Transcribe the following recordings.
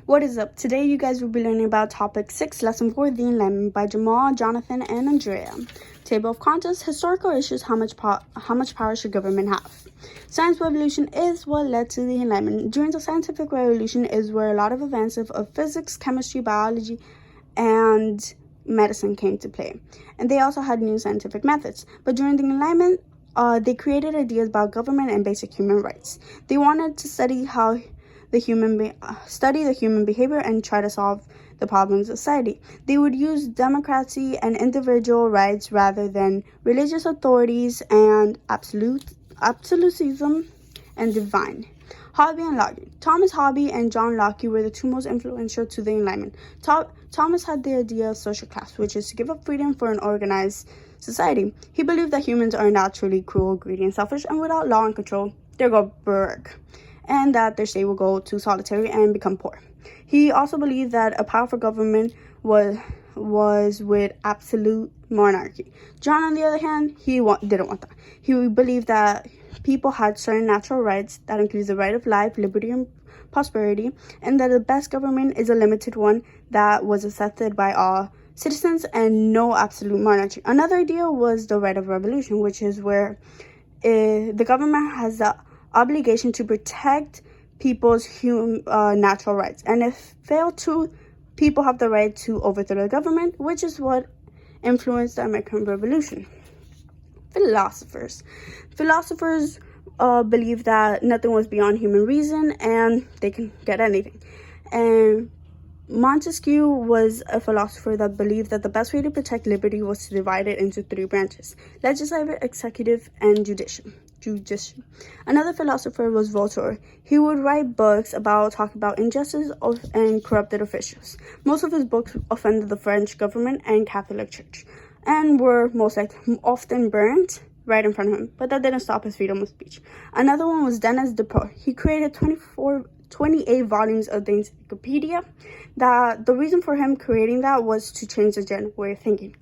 What is up? Today you guys will be learning about topic 6, lesson 4, the Enlightenment by Jamal, Jonathan, and Andrea. Table of contents, historical issues, how much power should government have? Science revolution is what led to the Enlightenment. During the scientific revolution is where a lot of advances of physics, chemistry, biology, and medicine came to play. And they also had new scientific methods. But during the Enlightenment, they created ideas about government and basic human rights. They wanted to study the human behavior and try to solve the problems of society. They would use democracy and individual rights rather than religious authorities and absolutism and divine. Hobbes and Locke. Thomas Hobbes and John Locke were the two most influential to the Enlightenment. Thomas had the idea of social class, which is to give up freedom for an organized society. He believed that humans are naturally cruel, greedy, and selfish, and without law and control, they'll go broke, and that their state will go to solitary and become poor. He also believed that a powerful government was with absolute monarchy. John, on the other hand, didn't want that. He believed that people had certain natural rights that includes the right of life, liberty, and prosperity, and that the best government is a limited one that was accepted by all citizens and no absolute monarchy. Another idea was the right of revolution, which is where the government has the obligation to protect people's natural rights, and if failed to, people have the right to overthrow the government, which is what influenced the American Revolution. Philosophers believe that nothing was beyond human reason and they can get anything. And Montesquieu was a philosopher that believed that the best way to protect liberty was to divide it into three branches: legislative, executive, and judicial. Another philosopher was Voltaire. He would write books talking about injustice and corrupted officials. Most of his books offended the French government and Catholic Church, and were often burned right in front of him, but that didn't stop his freedom of speech. Another one was Denis Diderot. He created 28 volumes of the Encyclopedia. The reason for him creating that was to change the general way of thinking.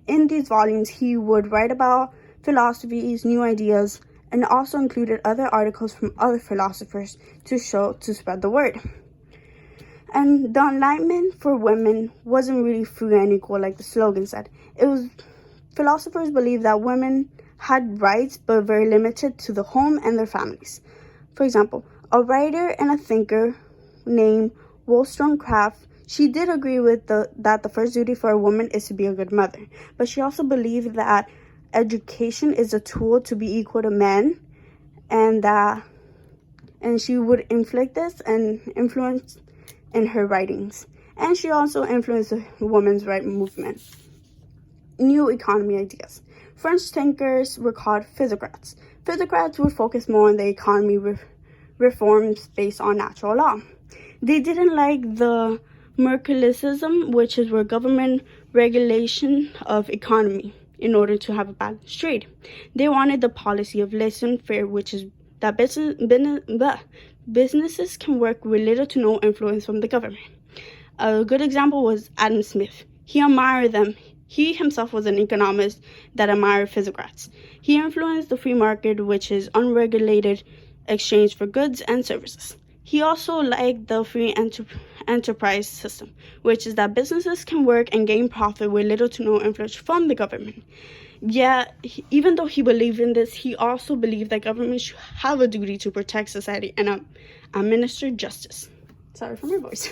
In these volumes, he would write about philosophies, new ideas, and also included other articles from other philosophers to spread the word. And the Enlightenment for women wasn't really free and equal like the slogan said. Philosophers believed that women had rights but very limited to the home and their families. For example, a writer and a thinker named Wollstonecraft, she did agree with that the first duty for a woman is to be a good mother, but she also believed that education is a tool to be equal to men, and she would inflict this and influence in her writings. And she also influenced the women's right movement. New economy ideas. French thinkers were called physiocrats. Physiocrats would focus more on the economy reforms based on natural law. They didn't like the mercantilism, which is where government regulation of economy in order to have a balanced trade. They wanted the policy of laissez-faire, which is that businesses can work with little to no influence from the government. A good example was Adam Smith. He admired them. He himself was an economist that admired physiocrats. He influenced the free market, which is unregulated exchange for goods and services. He also liked the free enterprise system, which is that businesses can work and gain profit with little to no influence from the government. Yet, even though he believed in this, he also believed that government should have a duty to protect society and administer justice. Sorry for my voice.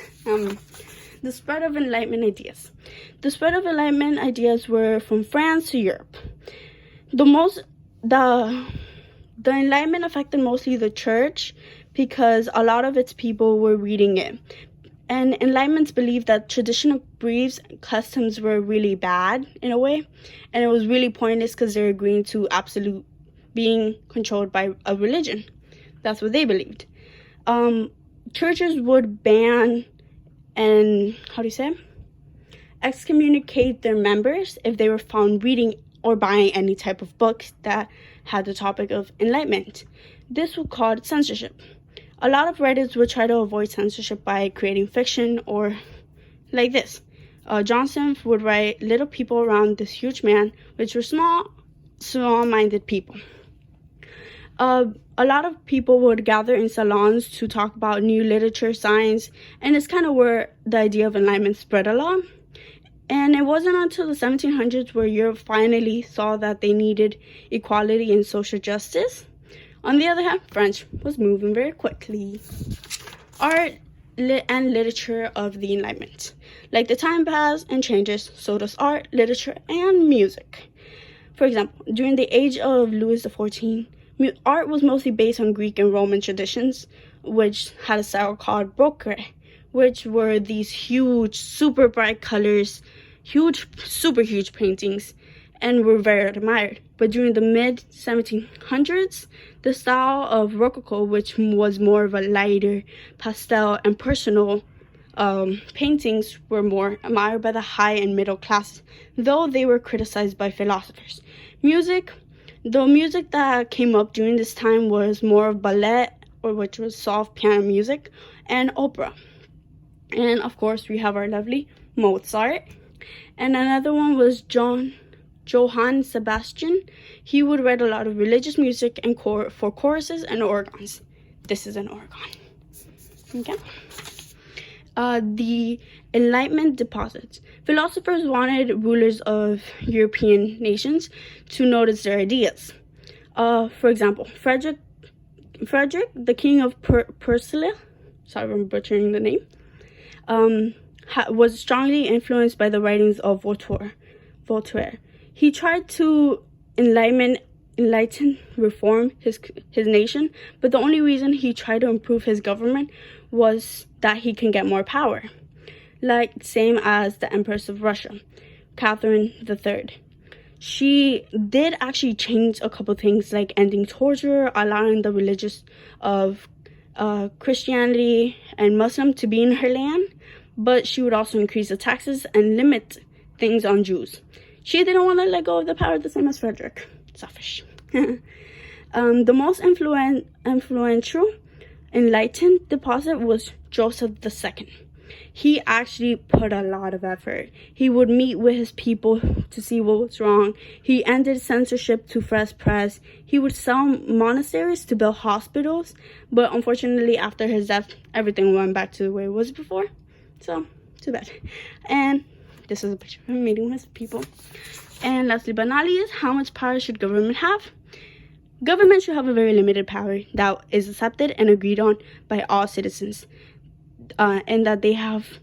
The spread of Enlightenment ideas. The spread of Enlightenment ideas were from France to Europe. The Enlightenment affected mostly the church because a lot of its people were reading it. And Enlightenments believed that traditional beliefs and customs were really bad in a way. And it was really pointless because they're agreeing to absolute being controlled by a religion. That's what they believed. Churches would ban and, excommunicate their members if they were found reading or buying any type of books that had the topic of enlightenment. This was called censorship. A lot of writers would try to avoid censorship by creating fiction or like this. Johnson would write little people around this huge man, which were small-minded people. A a lot of people would gather in salons to talk about new literature, science, and it's kind of where the idea of enlightenment spread a lot. And it wasn't until the 1700s where Europe finally saw that they needed equality and social justice. On the other hand, French was moving very quickly. Art and literature of the Enlightenment. Like the time passes and changes, so does art, literature, and music. For example, during the age of Louis XIV, art was mostly based on Greek and Roman traditions, which had a style called Baroque, which were these huge, super bright colors, super huge paintings, and were very admired. But during the mid-1700s, the style of Rococo, which was more of a lighter, pastel, and personal paintings, were more admired by the high and middle classes, though they were criticized by philosophers. The music that came up during this time was more of ballet, or which was soft piano music, and opera. And of course, we have our lovely Mozart. And another one was Johann Sebastian. He would write a lot of religious music and for choruses and organs. This is an organ. Okay. The Enlightenment deposits. Philosophers wanted rulers of European nations to notice their ideas. For example, Frederick, the king of Prussia, sorry I'm butchering the name, was strongly influenced by the writings of Voltaire. He tried to reform his nation, but the only reason he tried to improve his government was that he can get more power, like same as the Empress of Russia, Catherine III. She did actually change a couple things, like ending torture, allowing the religious of Christianity and Muslim to be in her land, but she would also increase the taxes and limit things on Jews. She didn't want to let go of the power, the same as Frederick. Selfish. The most influential enlightened deposit was Joseph II. He actually put a lot of effort. He would meet with his people to see what was wrong. He ended censorship to fresh press. He would sell monasteries to build hospitals, but unfortunately after his death, everything went back to the way it was before. So, too bad. And this is a picture of him meeting with his people. And lastly but not least, how much power should government have? Government should have a very limited power that is accepted and agreed on by all citizens, and that they have